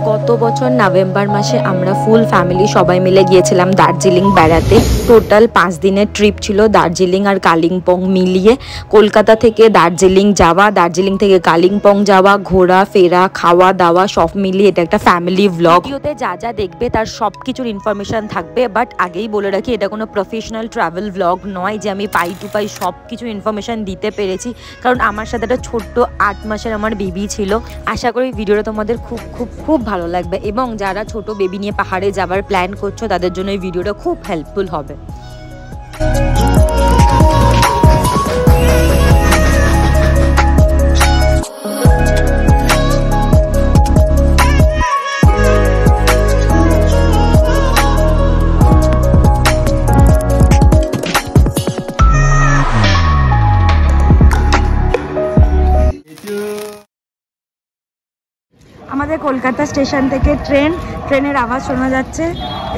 গত বছর নভেম্বর মাসে আমরা ফুল ফ্যামিলি সবাই মিলে গিয়েছিলাম দার্জিলিং বেড়াতে। টোটাল 5 দিনের ট্রিপ ছিল দার্জিলিং আর কালিম্পং মিলিয়ে। কলকাতা থেকে দার্জিলিং যাওয়া, দার্জিলিং থেকে কালিম্পং যাওয়া, ঘোরা ফেরা, খাওয়া দাওয়া সব মিলিয়ে এটা একটা ফ্যামিলি ভ্লগ। ভিডিওতে যা যা দেখবে তার সব কিছুর ইনফরমেশন থাকবে, বাট আগেই বলে রাখি এটা কোনো প্রফেশনাল ট্রাভেল ভ্লগ নয় যে আমি পাই টু পাই সব কিছু ইনফরমেশন দিতে পেরেছি, কারণ আমার সাথে একটা ছোট্ট 8 মাসের আমার বেবি ছিল। আশা করি ভিডিওটা তোমাদের খুব খুব খুব ভালো লাগবে, এবং যারা ছোট বেবি নিয়ে পাহাড়ে যাওয়ার প্ল্যান করছো তাদের জন্য এই ভিডিওটা খুব হেল্পফুল হবে। আমাদের কলকাতা স্টেশন থেকে ট্রেনের আওয়াজ শোনা যাচ্ছে।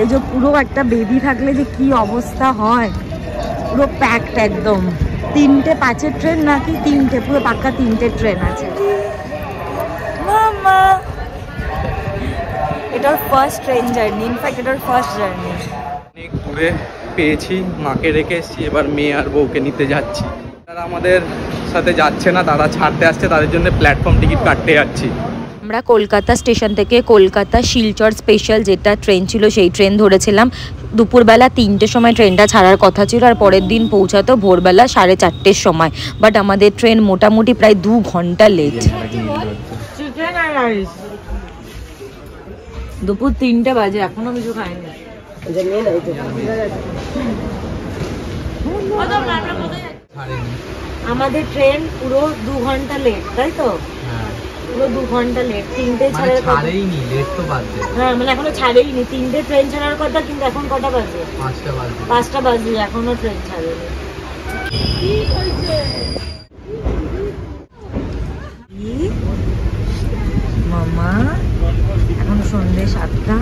এই যে পুরো একটা বেবি থাকলে যে কি অবস্থা হয়, পুরো প্যাকড একদম। 3:05 ট্রেন নাকি 3টে, পুরো পাক্কা 3টে ট্রেন আছে। মামা এটার ফার্স্ট ট্রেন জার্নি, ইনফ্যাক্ট এটার ফার্স্ট জার্নি। অনেক ঘুরে পেয়েছি, মাকে রেখে এসেছি, এবার মেয়ে আর বউকে নিতে যাচ্ছি। তারা আমাদের সাথে যাচ্ছে না, তারা ছাড়তে আসছে, তাদের জন্য প্ল্যাটফর্ম টিকিট কাটতে যাচ্ছি। আমরা কলকাতা স্টেশন থেকে কলকাতা শিলচর স্পেশাল যেটা ট্রেন ছিল সেই ট্রেন ধরেছিলাম। দুপুরবেলা 3টের সময় ট্রেনটা ছাড়ার কথা ছিল, আর পরের দিন পৌঁছাতো ভোরবেলা 4:30-র সময়। বাট আমাদের ট্রেন মোটামুটি প্রায় 2 ঘন্টা লেট। দুপুর 3টে বাজে, এখনো কিছু খাইনি। আমাদের ট্রেন পুরো 2 ঘন্টা লেট, তাই তো? পুরো 2 ঘন্টা লেট। 3টে ছাড়ার কথা, হ্যাঁ মানে এখনো ছাড়েইনি। 3টে ট্রেন ছাড়ার কথা, কিন্তু এখন কটা বাজে? 5টা বাজে, এখনো ট্রেন ছাড়েনি। মামা এখন সন্ধ্যে 7টা,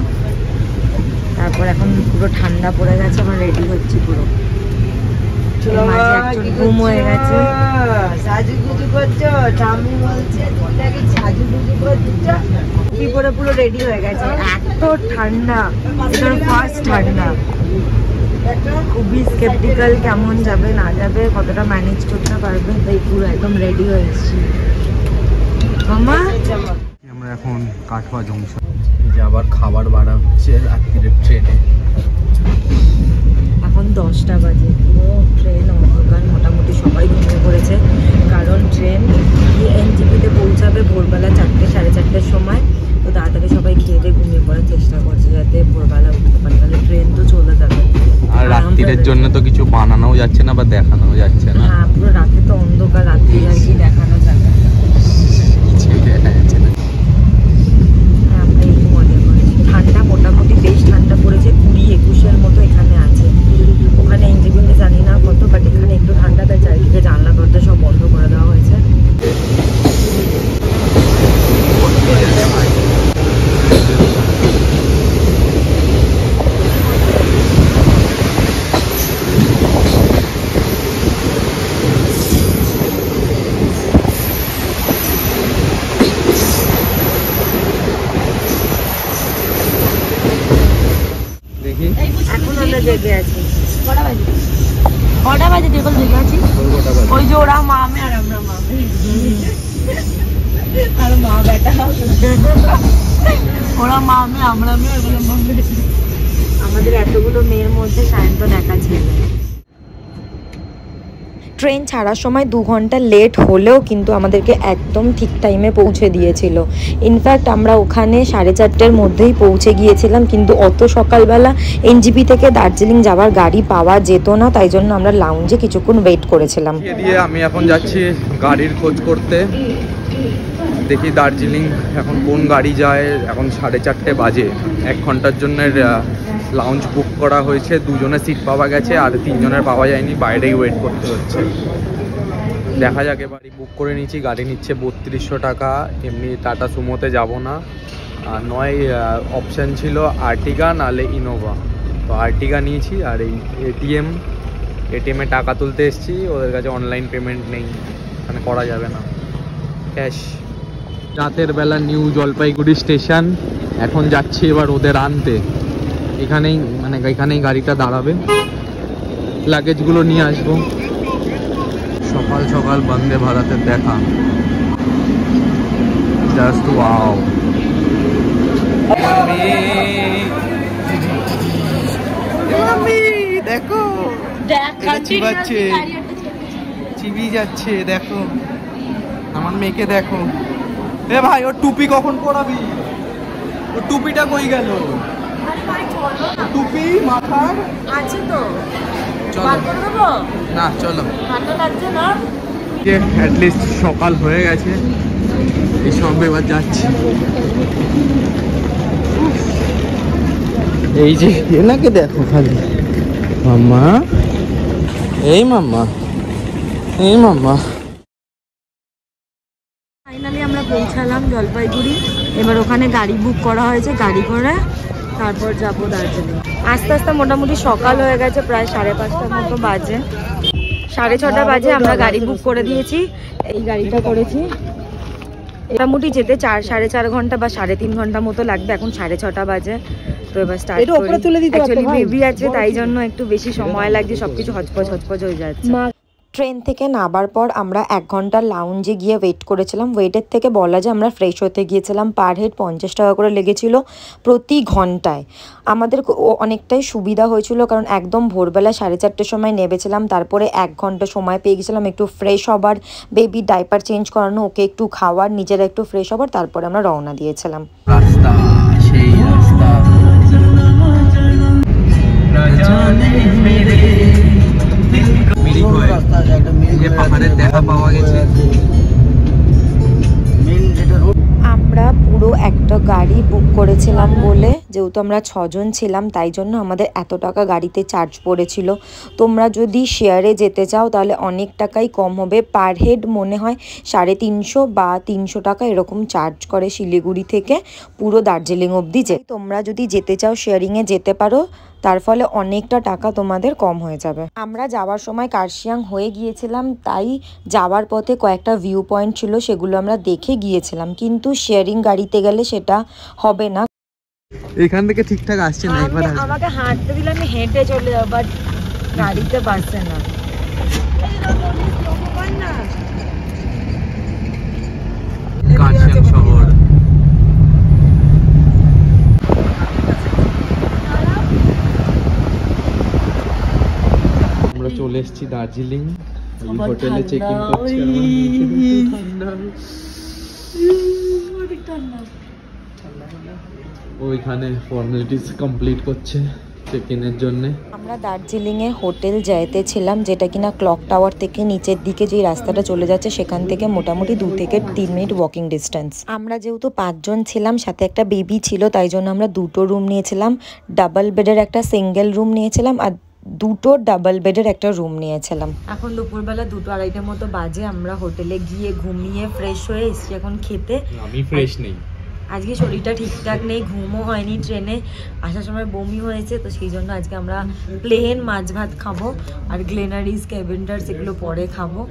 তারপর এখন পুরো ঠান্ডা পড়ে গেছে, আমরা রেডি হচ্ছি পুরো। ঘুম হয়ে গেছে, সাজুগুজু করছো, ঠাম্মি বলছে সাজুগুজু করছো, কি করে পুরো রেডি হয়ে গেছে। এত ঠান্ডা, এটার ফার্স্ট ঠান্ডা। খুবই স্কেপটিক্যাল, কেমন যাবে না যাবে, কতটা ম্যানেজ করতে পারবে, তাই পুরো একদম রেডি হয়ে এসেছি। মামা আমরা এখন কাঠোয়া জংশন, যে আবার খাবার বাড়া হচ্ছে রাত্রির ট্রেনে। এখন 10টা বাজে, পুরো ট্রেন অন্ধকার, মোটামুটি সবাই ঘুমিয়ে পড়েছে, কারণ ট্রেন এনজিপিতে পৌঁছাবে ভোরবেলা 4-4:30-র সময়। তো তাড়াতাড়ি সবাই খেয়ে দিয়ে ঘুমিয়ে পড়ার চেষ্টা করছে যাতে ভোরবেলা উঠতে পারে, তাহলে ট্রেন তো চলে যাবে। আর রাত্রির জন্য তো কিছু বানানোও যাচ্ছে না বা দেখানোও যাচ্ছে না। হ্যাঁ, পুরো রাতে তো অন্ধকার, রাত্রি আর কি দেখানো যাবে। আমরা এই মজা করছি। ঠান্ডা মোটামুটি বেশ ঠান্ডা পড়েছে, 20-21-এর মতো এখানে আছে। ওখানে এনজিপিতে জানি না কত, বাট এখানে একটু ঠান্ডা, তাই চারিদিকে জানলা দরজা সব বন্ধ করে দেওয়া হয়েছে। এখন আমরা জেগে আছি। কটা বাজে টেবল জেগে আছি? ওই যে ওরা মামে আর আমরা মামে, আর মা বেটা, ওরা মামে আমরা মেয়ে, ওগুলো মামে। আমাদের এতগুলো মেয়ের মধ্যে সায়ন্তন একা ছিল। ট্রেন ছাড়ার সময় 2 ঘন্টা লেট হলেও কিন্তু আমাদেরকে একদম ঠিক টাইমে পৌঁছে দিয়েছিল। ইনফ্যাক্ট আমরা ওখানে 4:30-র মধ্যেই পৌঁছে গিয়েছিলাম, কিন্তু অত সকালবেলা এনজিপি থেকে দার্জিলিং যাওয়ার গাড়ি পাওয়া যেত না, তাই জন্য আমরা লাউঞ্জে কিছুক্ষণ ওয়েট করেছিলাম। আমি এখন যাচ্ছি গাড়ির খোঁজ করতে, দেখি দার্জিলিং এখন কোন গাড়ি যায়। এখন 4:30 বাজে, 1 ঘন্টার জন্য লাউঞ্জ বুক করা হয়েছে, 2জনের সিট পাওয়া গেছে, আর 3জনের পাওয়া যায়নি, বাইরেই ওয়েট করতে হচ্ছে। দেখা যাক, বাড়ি বুক করে নিয়েছি, গাড়ি নিচ্ছে 3200 টাকা। এমনি টাটা সুমোতে যাব না, নয় অপশান ছিল আর্টিগা নাহলে ইনোভা, তো আর্টিগা নিয়েছি। আর এই এটিএমে টাকা তুলতে এসেছি, ওদের কাছে অনলাইন পেমেন্ট নেই, মানে করা যাবে না, ক্যাশ। রাতের বেলা নিউ জলপাইগুড়ি স্টেশন। এখন যাচ্ছি এবার ওদের আনতে। এখানেই গাড়িটা দাঁড়াবে, লাগেজগুলো নিয়ে আসবো। সকাল সকাল বন্দে ভারতের দেখা, জাস্ট ওয়াও। দেখো চিবি যাচ্ছে, দেখো আমার মেয়েকে দেখো। এ ভাই ওর টুপি কখন পরাবি? ওর টুপিটা কই গেল? টুপি মাথার আছে তো, চলো না, চলো অ্যাটলিস্ট সকাল হয়ে গেছে, এই সঙ্গে এবার যাচ্ছি। এই যে এনাকে দেখো খালি, মাম্মা এই মাম্মা এই মাম্মা। ফাইনালি আমরা পৌঁছালাম জলপাইগুড়ি। এবার ওখানে গাড়ি বুক করা হয়েছে, গাড়ি করে তারপর যাবো দার্জিলিং। আস্তে আস্তে মোটামুটি সকাল হয়ে গেছে, প্রায় 5:30টার মতো বাজে, 6:30 বাজে। আমরা গাড়ি বুক করে দিয়েছি, এই গাড়িটা করেছি। মোটামুটি যেতে 4-4.5 ঘন্টা বা 3.5 ঘন্টা মতো লাগবে। এখন 6:30 বাজে, তো এবার স্টার্ট করি। অ্যাকচুয়ালি বেবি আছে, তাই জন্য একটু বেশি সময় লাগছে, সবকিছু হচপচ হয়ে যাচ্ছে। ট্রেন থেকে নামার পর আমরা 1 ঘন্টা লাউঞ্জে গিয়ে ওয়েট করেছিলাম। ওয়েটের থেকে বলা যায় আমরা ফ্রেশ হতে গিয়েছিলাম। পার হেড 50 টাকা করে লেগেছিল প্রতি ঘন্টায়। আমাদের অনেকটাই সুবিধা হয়েছিল, কারণ একদম ভোরবেলা 4:30টার সময় নেমেছিলাম। তারপরে 1 ঘন্টা সময় পেয়ে গেছিলাম একটু ফ্রেশ হবার, বেবি ডাইপার চেঞ্জ করানো, ওকে একটু খাওয়ার, নিজেরা একটু ফ্রেশ হবার, তারপরে আমরা রওনা দিয়েছিলাম। রাস্তা সেই রাস্তা পাহাড়ের দেখা পাওয়া গেছে। আমরা পুরো একটা গাড়ি বুক করেছিলাম বলে, যেহেতু আমরা 6 জন ছিলাম, তাই জন্য আমাদের এত টাকা গাড়িতে চার্জ পড়েছিল। তোমরা যদি শেয়ারে যেতে চাও তাহলে অনেক টাকাই কম হবে। পার হেড মনে হয় 350 বা 300 টাকা এরকম চার্জ করে শিলিগুড়ি থেকে পুরো দার্জিলিং অবধি। তোমরা যদি যেতে চাও শেয়ারিংয়ে যেতে পারো, তার ফলে অনেকটা টাকা তোমাদের কম হয়ে যাবে। আমরা যাওয়ার সময় কার্শিয়াং হয়ে গিয়েছিলাম, তাই যাওয়ার পথে কয়েকটা ভিউ পয়েন্ট ছিল, সেগুলো আমরা দেখে গিয়েছিলাম। কিন্তু শেয়ারিং গাড়িতে গেলে সেটা হবে না। এখান থেকে ঠিকঠাক আসছে না। একবার আমাকে হাঁটতে দিলে আমি হেঁটে চলে যাবো, বাট গাড়িতে পারছে না। কার্শিয়াং শহর। আমরা চলে এসেছি দার্জিলিং। এই হোটেলে চেক ইন করছি। ওইখানে ফর্মালিটিস কমপ্লিট করছে চেক ইনের জন্য। আমরা দার্জিলিংয়ে হোটেল যাইতে ছিলাম, যেটা কিনা ক্লক টাওয়ার থেকে নিচের দিকে যে রাস্তাটা চলে যাচ্ছে, সেখান থেকে মোটামুটি 2 থেকে 3 মিনিট ওয়াকিং ডিস্টেন্স। আমরা যেহেতু 5 জন ছিলাম, সাথে একটা বেবি ছিল, তাই জন্য আমরা 2টো রুম নিয়েছিলাম। ডাবল বেডের একটা সিঙ্গেল রুম নিয়েছিলাম, আর 2টো ডাবল বেডের একটা রুম নিয়েছিলাম। এখন দুপুরবেলা 2-2:30টার মতো বাজে। আমরা হোটেলে গিয়ে ঘুমিয়ে ফ্রেশ হয়ে এসেছি এখন খেতে। আমি ফ্রেশ নেই, আজকে শরীরটা ঠিকঠাক নেই, ঘুমও হয়নি, ট্রেনে আসার সময় বমি হয়েছে, তো সেই জন্য আজকে আমরা প্লেন মাছ ভাত খাবো, আর গ্লেনারিস ক্যাভেন্ডার্স এগুলো পরে খাবো।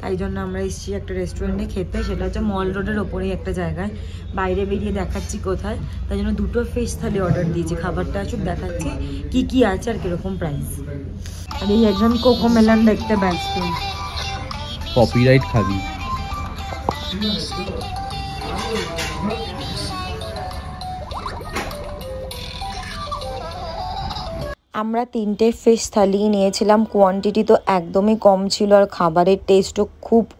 তাই জন্য আমরা এসেছি একটা রেস্টুরেন্টে খেতে, সেটা হচ্ছে মল রোডের ওপরেই একটা জায়গায়। বাইরে বেরিয়ে দেখাচ্ছি কোথায়, তাই জন্য 2টো ফিশ থালি অর্ডার দিয়েছি। খাবারটা আসুক দেখাচ্ছি কি কি আছে আর কিরকম প্রাইস। আর এই একজন কোকো মেলন দেখতে ব্যস্ত। কপিরাইট খাবি। আমরা 3টে ফিশ থালি নিয়েছিলাম। কোয়ান্টিটি তো একদমই কম ছিল, আর খাবারের টেস্টও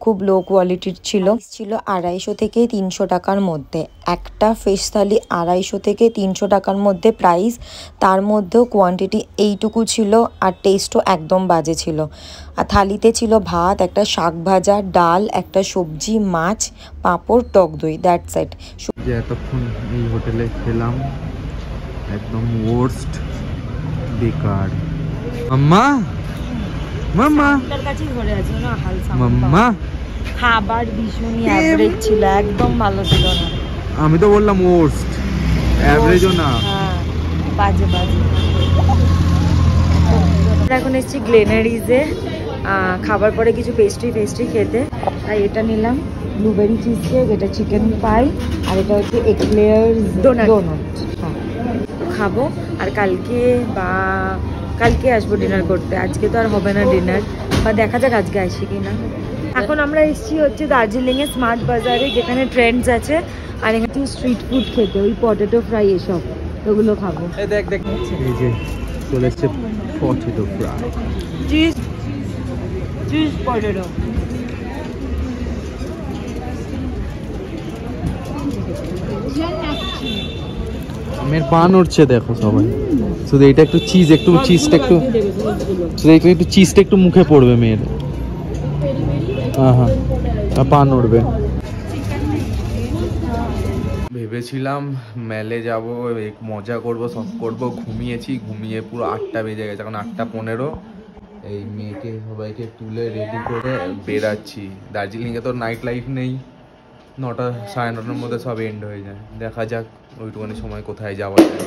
খুব লো কোয়ালিটির ছিল। 250 থেকে 300 টাকার মধ্যে একটা ফিশ থালি, 250 থেকে 300 টাকার মধ্যে প্রাইস। তার মধ্যেও কোয়ান্টিটি এইটুকু ছিল, আর টেস্টও একদম বাজে ছিল। আর থালিতে ছিল ভাত, একটা শাক ভাজা, ডাল, একটা সবজি, মাছ, পাঁপড়, টক দই, দ্যাটস ইট। যে এতক্ষণ এই হোটেলে খেলাম একদম ওয়ার্স্ট, বেকার। মাম্মা মাম্মা মাম্মা খাবার ভীষণই অ্যাভারেজ ছিল, একদম ভালো ছিল না। আমি তো বললাম ওয়ার্স্ট, অ্যাভারেজও না। হ্যাঁ, বাজে। আমরা এখন এসেছি গ্লেনারিজে খাবার পরে কিছু পেস্ট্রি খেতে। তাই এটা নিলাম ব্লুবেরি চিজ কেক, এটা চিকেন পাই, আর এটা হচ্ছে এক্লেয়ার্স ডোনাট। হ্যাঁ, খাবো। আর কালকে আসবো ডিনার করতে, আজকে তো আর হবে না ডিনার, বা দেখা যাক আজকে আসি কিনা। এখন আমরা এসেছি হচ্ছে দার্জিলিংয়ে স্মার্ট বাজারে, যেখানে ট্রেন্ডস আছে, আর এখানে স্ট্রিট ফুড খেতে, ওই পটেটো ফ্রাই এসব ওগুলো খাবো। দেখ এই যে চলে এসছে পটেটো ফ্রাই, চিজ পটেটো। আমের পান উঠছে দেখো সবাই, শুধু এটা একটু চিজটা একটু চিজটা একটু মুখে পড়বে মেয়ের। হ্যাঁ, পান উঠবে। ভেবেছিলাম মেলে যাব, মজা করব, সব করব, ঘুমিয়ে পুরো 8টা বেজে গেছে, এখন 8:15। এই মেয়েকে সবাইকে তুলে রেডি করে বেরাচ্ছি। দার্জিলিংয়ে তো নাইট লাইফ নেই, 9টা 9:30টার মধ্যে সব এন্ড হয়ে যায়। দেখা যাক ওইটুখানি সময় কোথায় যাওয়া যায়।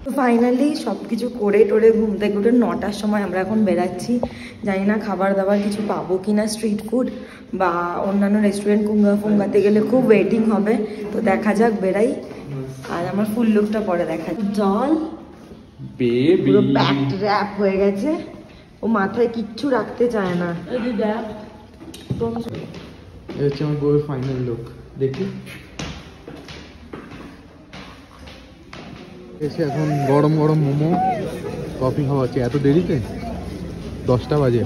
তো ফাইনালি সব কিছু করে টোরে ঘুম থেকে উঠে 9টার সময় আমরা এখন বেরাচ্ছি। জানি না খাবার দাবার কিছু পাবো কিনা, স্ট্রিট ফুড বা অন্যান্য রেস্টুরেন্ট ফুঙ্গাতে গেলে খুব ওয়েটিং হবে, তো দেখা যাক, বেরাই। আর আমার ফুল লুকটা পরে দেখা যাক। জল পুরো প্যাকড র্যাপ হয়ে গেছে, ও মাথায় কিচ্ছু রাখতে চায় না। এই হচ্ছে আমার বউয়ের ফাইনাল লুক, দেখি। এসে এখন গরম গরম মোমো কফি খাওয়াচ্ছে, এত দেরিতে 10টা বাজে।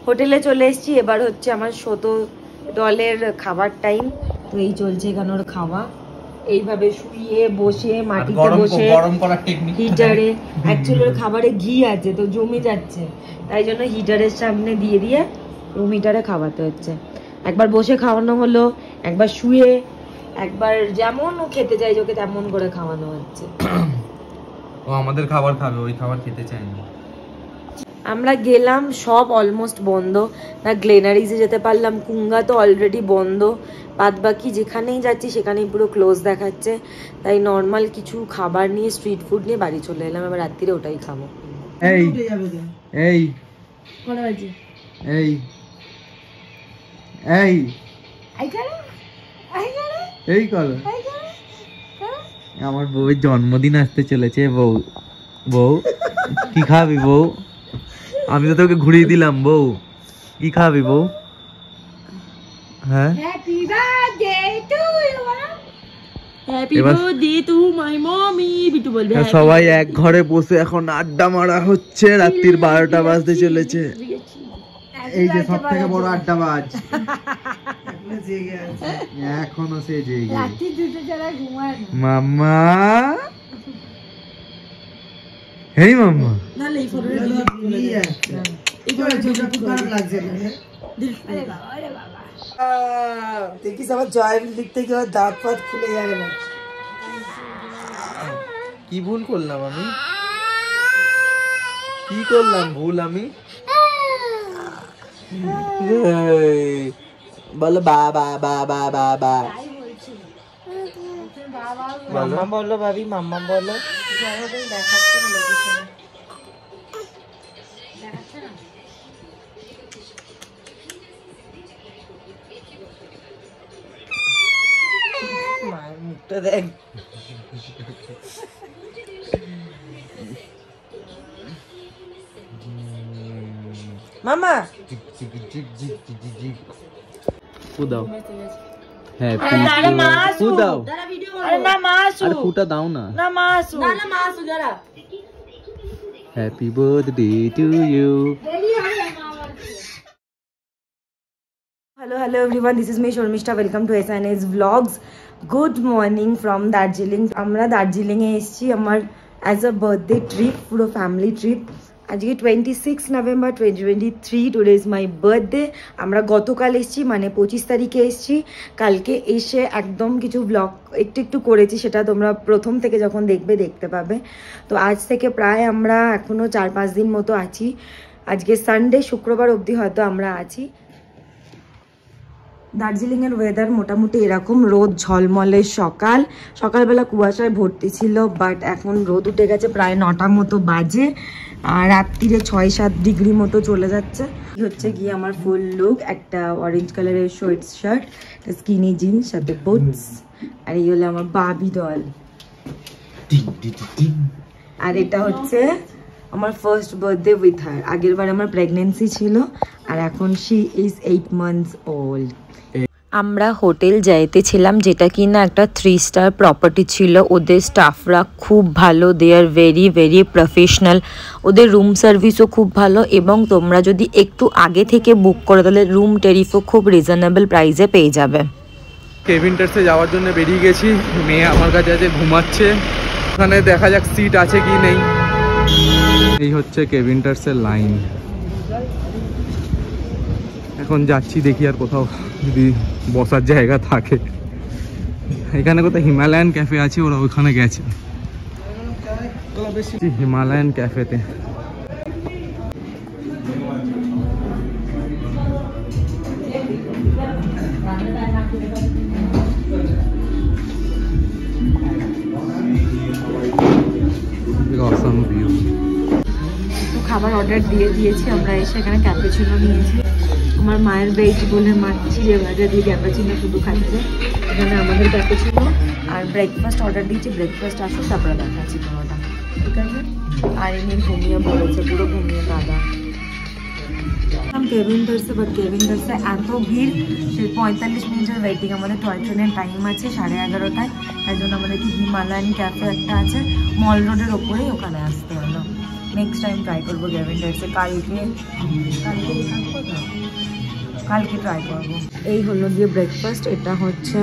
হোটেলে চলে এসেছি, এবার হচ্ছে আমার $100 খাবার টাইম। তো এই চলছে এখানে ওর খাওয়া, এইভাবে শুয়ে বসে মাটিতে বসে গরম করার টেকনিক হিটারে। অ্যাকচুয়ালি ওর খাবারে ঘি আছে তো জমে যাচ্ছে, তাই জন্য হিটারের সামনে দিয়ে রুম হিটারে খাওয়াতে হচ্ছে। একবার বসে খাওয়ানো হলো, একবার শুয়ে, একবার যেমন ও খেতে চাই ওকে তেমন করে খাওয়ানো হচ্ছে। ও আমাদের খাবার খাবে, ওই খাবার খেতে চায় না। আমরা গেলাম, সব অলমোস্ট বন্ধ। না গ্লেনারিজে যেতে পারলাম, কুঙ্গা তো অলরেডি বন্ধ, বাদ বাকি যেখানেই যাচ্ছি সেখানেই পুরো ক্লোজ দেখাচ্ছে। তাই নর্মাল কিছু খাবার নিয়ে, স্ট্রিট ফুড নিয়ে বাড়ি চলে এলাম, এবার রাত্রিরে ওটাই খাবো। এই এই এই এই এই করো, আমার বউয়ের জন্মদিন আসতে চলেছে। বউ কি খাবি বউ? আমি তো তোকে ঘুরিয়ে দিলাম, বউ কি খাবি বউ? হ্যাঁ, happy birthday to you, happy birthday to my mommy, Bitu বলবে। সবাই এক ঘরে বসে এখন আড্ডা মারা হচ্ছে, রাত্রির 12টা বাজতে চলেছে। এই যে সব থেকে বড় আড্ডাবাজ, এখনো সে জেগে। মাম্মা, হেই মাম্মা, দেখিস আমার জয়ের দিক থেকে দাঁত ফাত খুলে যাবে না। কি ভুল করলাম আমি? কি করলাম ভুল আমি? বলো বাবা বাবা বাবা, মাম্মা বলো ভাবি, মাম্মা বলো। দেখাচ্ছে না লোকেশনে, দেখাচ্ছে না। মায়ের মুখটা দেখ। মামা দাও, হ্যাপি দাও, আরে ফুটা দাও না, happy birthday to you. Hello everyone, this is me Shormishta, welcome to SNS Vlogs. Good morning from Darjeeling. আমরা দার্জিলিংয়ে এসেছি আমার অ্যাজ আ বার্থডে ট্রিপ, পুরো ফ্যামিলি ট্রিপ। আজকে 26 November 2023, today is my birthday. আমরা গতকাল এসেছি, মানে 25 তারিখে এসেছি। কালকে এসে একদম কিছু ব্লগ একটু করেছি, সেটা তোমরা প্রথম থেকে যখন দেখতে পাবে। তো আজ থেকে প্রায় আমরা এখনো 4-5 দিন মতো আছি। আজকে সানডে, শুক্রবার অবধি হয়তো আমরা আছি। দার্জিলিং এর ওয়েদার মোটামুটি এরকম, রোদ ঝলমলে, সকালবেলা কুয়াশায় ভর্তি ছিল, বাট এখন রোদ উঠে গেছে, প্রায় 9টা মতো বাজে, আর রাত্রিরে 6-7 ডিগ্রি মতো চলে যাচ্ছে। হচ্ছে গিয়ে আমার ফুল লুক, একটা অরেঞ্জ কালারের সোয়েট শার্ট, স্কিনি জিন্স, সাথে বুটস, আর এই হলো আমার বাবি ডল। আর এটা হচ্ছে আমার ফার্স্ট বার্থডে উইথ হার। আগের বার আমার প্রেগনেন্সি ছিল, আর এখন শি ইজ 8 months old। আমরা হোটেল যাইতেছিলাম, যেটা কিনা একটা 3 স্টার প্রপার্টি ছিল। ওদের স্টাফরা খুব ভালো, দে আর ভেরি ভেরি প্রফেশনাল। ওদের রুম সার্ভিসও খুব ভালো, এবং তোমরা যদি একটু আগে থেকে বুক করো তাহলে রুম টেরিফও খুব রিজনেবল প্রাইসে পেয়ে যাবে। কেভিনটার্সে যাওয়ার জন্য বেরিয়ে গেছি। মেয়ে আমার কাছে আছে, ঘুমাচ্ছে। ওখানে দেখা যাক সিট আছে কি নেই। এই হচ্ছে কেভিনটার্সের লাইন। এখন যাচ্ছি, দেখি আর কোথাও যদি বসার জায়গা থাকে। এখানে কোথাও হিমালয়ান ক্যাফে আছে, ওরা ওইখানে গেছে, হিমালয়ান ক্যাফেতে। খাবার অর্ডার দিয়ে দিয়েছি আমরা, এসে এখানে ক্যাপুচিনো নিয়েছি। আমার মায়ের বেট বলে মাছি যে ভাজা দিয়ে ক্যাপুচিনো শুধু খাচ্ছে। এখানে আমাদের ক্যাপুচিনো আর ব্রেকফাস্ট অর্ডার দিয়েছি, ব্রেকফাস্ট আসুক তারপরে দেখাচ্ছি পুরোটা, ঠিক আছে। আর এমনি ঘুমিয়ে পড়েছে, পুরো ঘুমিয়ে দাদা। কেভিনটার্সে, বাট কেভিনটার্সে এত ভিড়, সে 45 মিনিটের ওয়েটিং। আমাদের টয় ট্রেনের টাইম আছে 11:30টায়, তাই জন্য আমাদেরকে হিমালয়ান ক্যাফে একটা আছে মল রোডের ওপরেই, ওখানে আসতে হলো। নেক্সট টাইম ট্রাই করবো কেভিনটার্সে। কালকে ট্রাই করবো। এই হলো গিয়ে ব্রেকফাস্ট। এটা হচ্ছে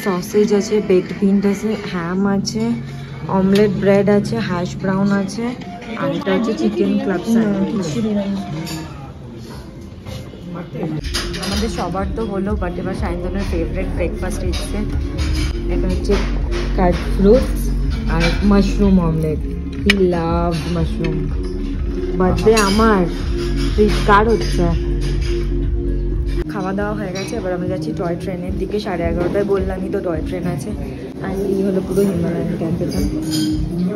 সসেজ আছে, বেকড বিনস আছে, হ্যাম আছে, অমলেট ব্রেড আছে, হ্যাশ ব্রাউন আছে, আর এটা হচ্ছে চিকেন ক্লাব স্যান্ডউইচ। আমাদের সবার তো হলো, বাট এবার সায়ন্তনের ফেভারিট ব্রেকফাস্ট হচ্ছে এটা হচ্ছে কাট ফ্রুটস আর মাশরুম অমলেট। হি লাভ মাশরুম। বার্থডে আমার, কার হচ্ছে? খাওয়া দাওয়া হয়ে গেছে, এবার আমি যাচ্ছি টয় ট্রেনের দিকে। 11:30টায় বললামই তো টয় ট্রেন আছে। আর এই হলো পুরো হিমালয়ান ক্যাফেটা,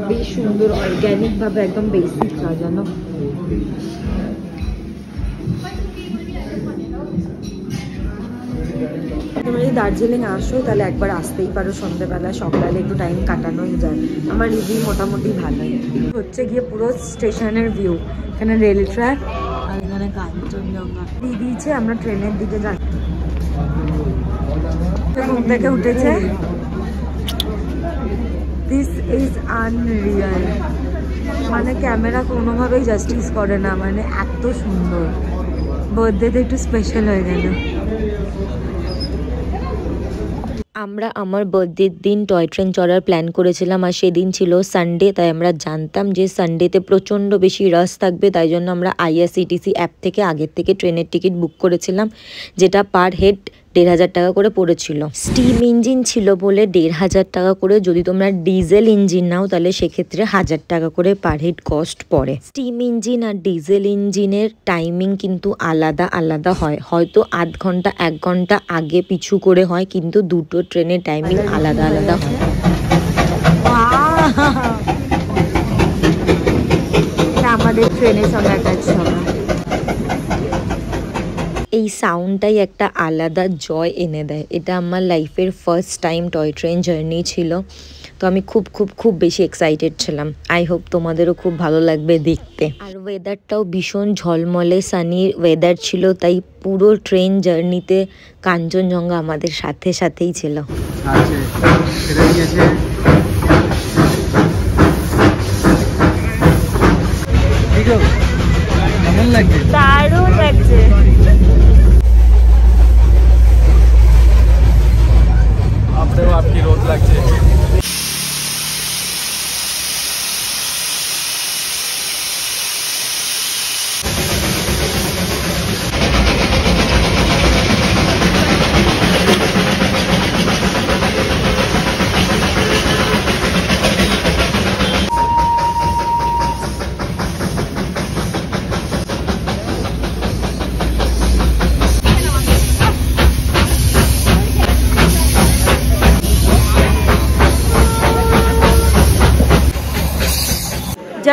বেশ সুন্দর অর্গ্যানিকভাবে একদম বেসিক সাজানো। তোমরা যদি দার্জিলিং আসো তাহলে একবার আসতেই পারো সন্ধ্যেবেলা, সকালে একটু টাইম কাটানোই যায়। আমার রিভিউ মোটামুটি ভালোই হচ্ছে গিয়ে। পুরো স্টেশনের ভিউ, এখানে রেল ট্র্যাক, আর এখানে কাঞ্চনজঙ্ঘা দিয়ে দিয়েছে। আমরা ট্রেনের দিকে যাচ্ছি। ঘুম থেকে উঠেছে। দিস ইজ আনরিয়াল, মানে ক্যামেরা কোনোভাবেই জাস্টিস করে না, মানে এত সুন্দর। বার্থডেতে একটু স্পেশাল হয়ে গেল। আমরা আমার বার্থডের দিন টয় ট্রেন চড়ার প্ল্যান করেছিলাম, আর সেদিন ছিল সানডে, তাই আমরা জানতাম যে সানডেতে প্রচণ্ড বেশি রাশ থাকবে, তাই জন্য আমরা IRCTC অ্যাপ থেকে আগের থেকে ট্রেনের টিকিট বুক করেছিলাম, যেটা পার হেড 1,500 টাকা করে পড়েছিল। স্টিম ইঞ্জিন ছিল বলে 1,500 টাকা করে। যদি তোমরা ডিজেল ইঞ্জিন নাও তাহলে সেক্ষেত্রে 1000 টাকা করে পার হেড কস্ট পড়ে। স্টিম ইঞ্জিন আর ডিজেল ইঞ্জিনের টাইমিং কিন্তু আলাদা আলাদা হয়, হয়তো আধ ঘন্টা 1 ঘন্টা আগে পিছু করে হয়, কিন্তু দুটো ট্রেনের টাইমিং আলাদা আলাদা হয়। আমাদের ট্রেনের সঙ্গে অ্যাটাচ হবে। এই সাউন্ডটাই একটা আলাদা জয় এনে দেয়। এটা আমার লাইফের first time toy train journey ছিল, তো আমি খুব খুব খুব বেশি এক্সাইটেড ছিলাম। আই হোপ তোমাদেরও খুব ভালো লাগবে দেখতে। আর ওয়েদারটাও ভীষণ ঝলমলে সানি ওয়েদার ছিল, তাই পুরো ট্রেন জার্নিতে কাঞ্চনজঙ্ঘা আমাদের সাথে সাথেই ছিল। দারুণ লাগছে। आपकी रोज लगছে।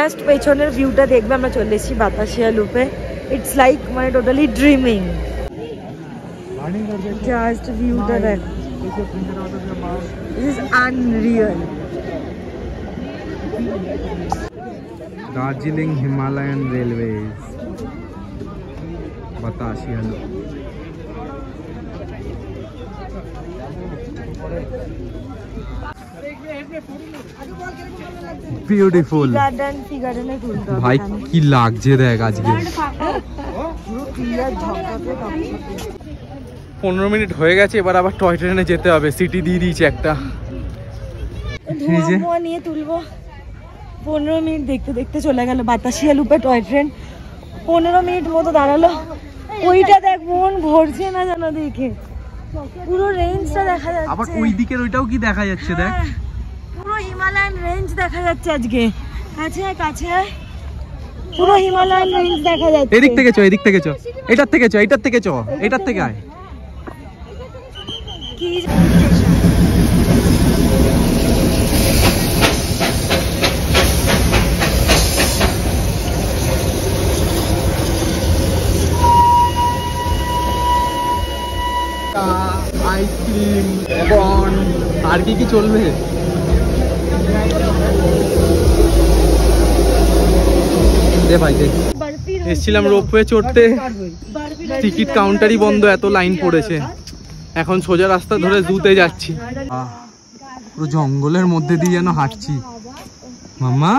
জাস্ট পেছনের ভিউটা দেখবে, আমরা চলে এসেছি বাতাসিয়া লুপে। ইটস লাইক মানে টোটালি ড্রিমিং। জাস্ট ভিউটা দেখ, this is Unreal. Darjeeling Himalayan railways, Batasia loop. Beautiful ভাই, কি লাগছে দেখ আজকে। 15 মিনিট হয়ে গেছে, এবার আবার টয় ট্রেনে যেতে হবে। সিটি দিয়ে দিয়েছে একটা, নিয়ে তুলবো। 15 মিনিট দেখতে দেখতে চলে গেল বাতাসিয়া লুপে টয় ট্রেন। 15 মিনিট মতো দাঁড়ালো। ওইটা দেখ, মন ভরছে না জানো দেখে, পুরো রেঞ্জটা দেখা যাচ্ছে। আবার ওই দিকের ওইটাও কি দেখা যাচ্ছে দেখ, পুরো হিমালয়ান রেঞ্জ দেখা যাচ্ছে আজকে। কাছে কাছে পুরো হিমালয়ান রেঞ্জ দেখা যাচ্ছে। এদিক থেকে চ, এদিক থেকে চ, এটার থেকে চ, এটার থেকে চ, এটার থেকে আয়। কি আইসক্রিম এবং আর কি কি চলবে। এসছিলাম রোপওয়ে চড়তে, টিকিট কাউন্টারই বন্ধ, এত লাইন পড়েছে। এখন সোজা রাস্তা ধরে জুতে যাচ্ছি। পুরো জঙ্গলের মধ্যে দিয়ে যেন হাঁটছি। মাম্মা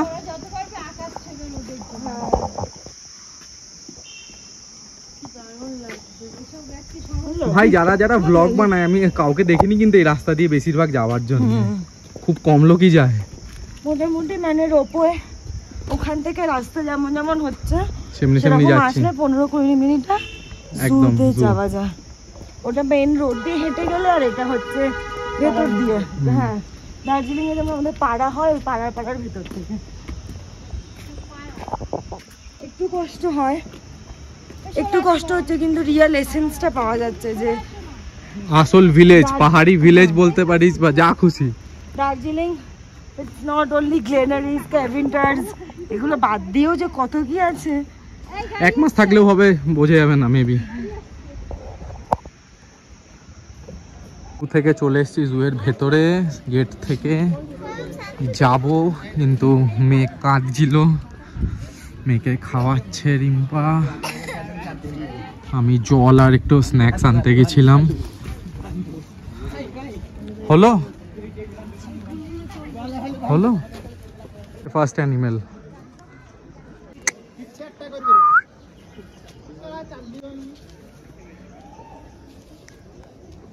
ভাই, যারা যারা ব্লগ বানায়, আমি কাউকে দেখিনি কিন্তু এই রাস্তা দিয়ে বেশিরভাগ যাওয়ার জন্য। খুব কম লোকই যায় মোটামুটি, মানে রোপওয়ে ওখান থেকে রাস্তা যেমন যেমন হচ্ছে সেমনি সেমনি যাচ্ছে। 15-20 মিনিটে একদম যাওয়া যায়। ওটা মেইন রোড দিয়ে হেঁটে গেলে, আর এটা হচ্ছে ভেতর দিয়ে। হ্যাঁ, দার্জিলিং এ যেমন আমাদের পাড়া হয়, ওই পাড়ার ভেতর থেকে। একটু কষ্ট হয়, একটু কষ্ট হচ্ছে, কিন্তু রিয়েল এসেন্সটা পাওয়া যাচ্ছে যে আসল ভিলেজ, পাহাড়ি ভিলেজ বলতে পারিস বা যা খুশি। Darjeeling it's not only Glenary's, Keventers, এগুলো বাদ দিয়েও যে কত কি আছে। 1 মাস থাকলেও হবে, বোঝা যাবে না মেবি। থেকে চলে এসেছি জুয়ের ভেতরে, গেট থেকে যাব, কিন্তু মেয়ে কাঁদছিল। মেয়েকে খাওয়াচ্ছে রিম্পা, আমি জল আর একটু স্ন্যাক্স আনতে গেছিলাম। হলো হলো ফার্স্ট অ্যানিমেল।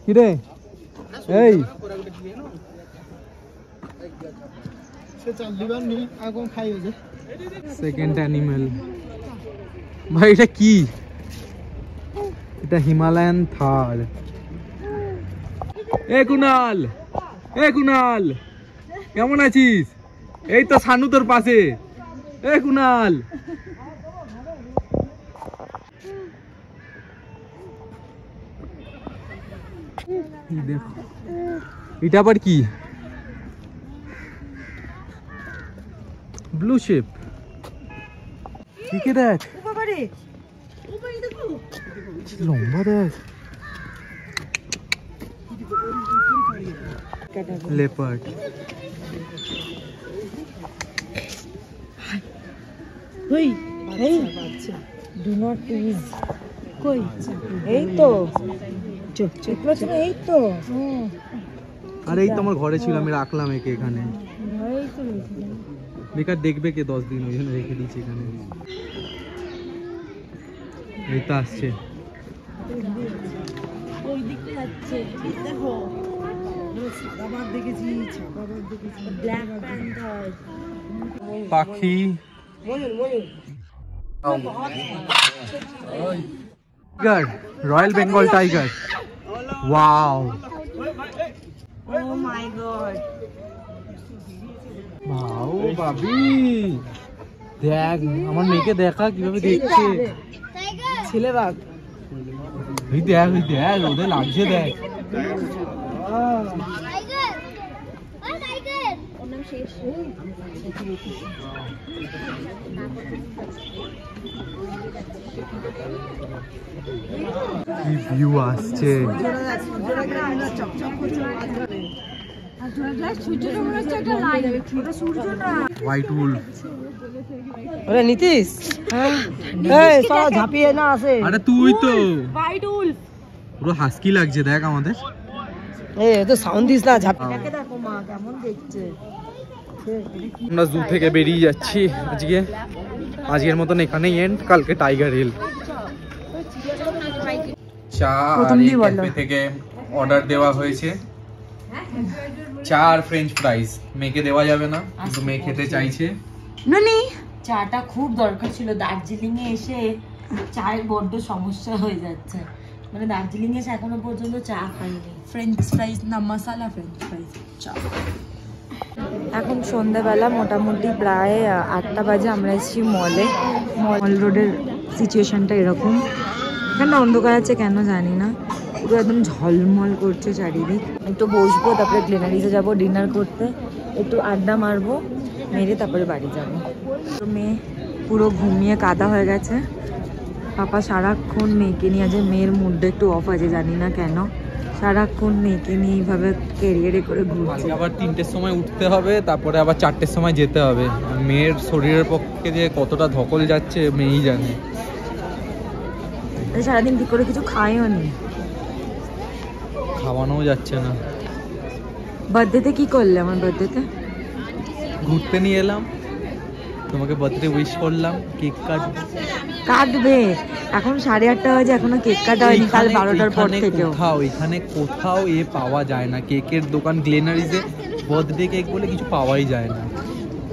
কিরে এই সেকেন্ড অ্যানিমেল ভাই, এটা কি? এটা হিমালয়ান থার। এ কুনাল, এ কুনাল, কেমন আছিস? এই তো সানু তোর পাশে। এ কুনাল, দেখো এটা আবার কি? Blue shape. ঠিক দেখ, লম্বা দেখ। লেপার্ড। ওই এই ডু নট প্লিজ। কই? এই তো চুপ চুপ চুপ, এই তো। আরে এই তো আমার ঘরে ছিল, আমি রাখলাম একে এখানে। বেকার দেখবে কে 10 দিন, ওই জন্য রেখে দিয়েছি এখানে। এই তো আসছে, ওই দিকটা যাচ্ছে। দেখো সাদাবাগ দেখেছি, ছাপাবাগ দেখেছি, ব্ল্যাক প্যান্থার, পাখি, tiger, royal Bengal tiger. Wow, oh my god, বাউ বাবি, দেখ আমার মেয়েকে দেখা কিভাবে দেখছে। ছেলে বাঘ। ওই দেখ, ওই দেখ, ওদের লাগছে দেখ। কি ভিউ আসছে, হোয়াইট উলফ। আরে নীতিশ, এই সারা ঝাঁপিয়ে না আসে। আরে তুই তো হোয়াইট উলফ, পুরো হাস্কি লাগছে দেখ আমাদের। এই তো সাউন্ড দিস না, ঝাঁপিয়ে দেখো মা কেমন দেখছে। আমরা জু থেকে বেরিয়ে যাচ্ছি আজকের মতন এখানেই এন্ড। কালকে টাইগার হিল। চা আর এই ক্যাফে থেকে অর্ডার দেওয়া হয়েছে, চা আর ফ্রেঞ্চ ফ্রাইজ। মেয়েকে দেওয়া যাবে না, কিন্তু মেয়ে খেতে চাইছে। ননি চাটা খুব দরকার ছিল। দার্জিলিং এ এসে চায়ের বড্ড সমস্যা হয়ে যাচ্ছে, মানে দার্জিলিং এসে এখনো পর্যন্ত চা খাইনি। ফ্রেঞ্চ ফ্রাইজ না মশলা ফ্রেঞ্চ ফ্রাইজ চা। এখন সন্ধ্যাবেলা মোটামুটি প্রায় 8টা বাজে। আমরা এসেছি মলে। মল রোডের সিচুয়েশনটা এরকম। এখানে অন্ধকার আছে কেন জানি না, পুরো একদম ঝলমল করছে চারিদিক। একটু বসবো, তারপরে গ্লেনারিসে যাবো ডিনার করতে, একটু আড্ডা মারবো, মেরে তারপরে বাড়ি যাবো। তো মেয়ে পুরো ঘুমিয়ে কাদা হয়ে গেছে। পাপা সারাক্ষণ মেয়েকে নিয়ে আছে, মেয়ের মুডটা একটু অফ আছে জানি না কেন। সারাক্ষণ মেয়েকে নিয়ে এইভাবে ক্যারিয়ারে করে ঘুরছে। আবার 3টের সময় উঠতে হবে, তারপরে আবার 4টের সময় যেতে হবে। মেয়ের শরীরের পক্ষে যে কতটা ধকল যাচ্ছে মেয়েই জানে। সারাদিন ঠিক করে কিছু খাইও নি, খাওয়ানোও যাচ্ছে না। বার্থডেতে কি করলে? আমার বার্থডেতে ঘুরতে নিয়ে এলাম, তোমাকে বার্থডে উইশ করলাম, কেক কাটবে। এখন 8:30 বাজে, এখনো কেক কাটা হয়নি। কাল 12টার পর থেকেও এখানে কোথাও এ পাওয়া যায় না। কেকের দোকান গ্লেনারিজে বার্থডে কেক বলে কিছু পাওয়াই যায় না,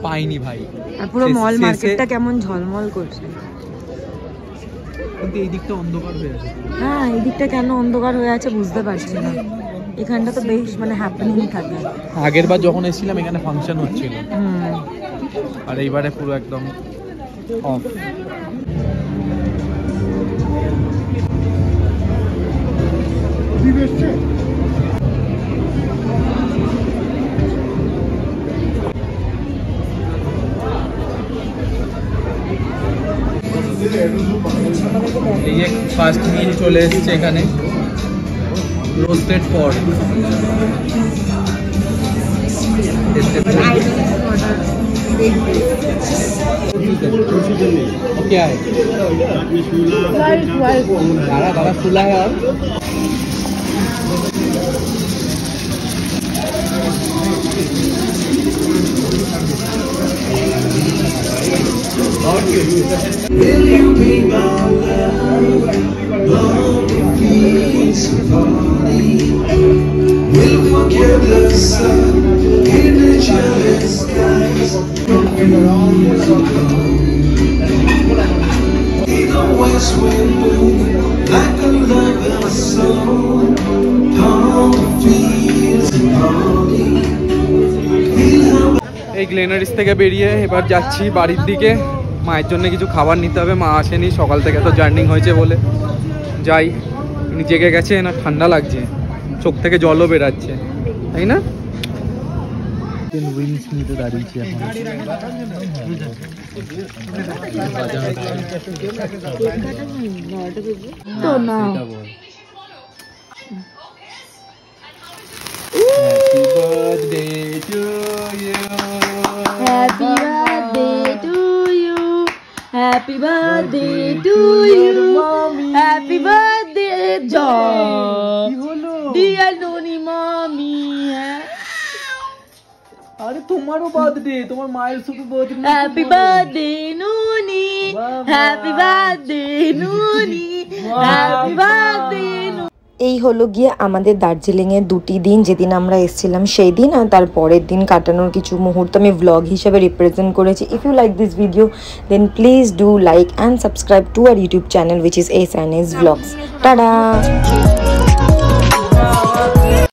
পাইনি ভাই। আর পুরো মল মার্কেটটা কেমন ঝলমল করছে। কিন্তু এই দিকটা অন্ধকার হয়ে আছে। হ্যাঁ, এই দিকটা কেন অন্ধকার হয়ে আছে বুঝতে পারছি না। এখানটা তো বেশ মানে হ্যাপেনিং থাকে। আগের বার যখন এসেছিলাম এখানে ফাংশন হচ্ছিল, আর এইবারে পুরো একদম অফ। এই যে ফার্স্ট মিল চলে এসেছে এখানে, রোস্টেড পড। क्या है? दादा खुला है। और Will you be my love? We'll forget the sun in the jealous skies. In the west wind blowing like a lover's song, all the fields and honey. এই গ্লেনারিস থেকে বেরিয়ে এবার যাচ্ছি বাড়ির দিকে। মায়ের জন্য কিছু খাবার নিতে হবে, মা আসেনি সকাল থেকে, তো জার্নি হয়েছে বলে। যাই, উনি জেগে গেছে না, ঠান্ডা লাগছে, চোখ থেকে জলও বেরাচ্ছে, তাই না? উইংস নিতে দাঁড়িয়েছি এখন। তো না Happy birthday to you. Happy birthday to you. Happy birthday to you. Happy birthday John. Dear Noni mommy. আরে তোমারও বার্থডে, তোমার মায়ের শুধু birthday. Happy birthday Noni. Happy birthday Noni. Happy birthday. এই হলো গিয়ে আমাদের দার্জিলিংয়ের 2টি দিন, যেদিন আমরা এসেছিলাম সেই দিন আর তার পরের দিন কাটানোর কিছু মুহূর্ত আমি ব্লগ হিসেবে রিপ্রেজেন্ট করেছি। If you like this video then please do like and subscribe to our YouTube channel which is ASNS Vlogs. Tata.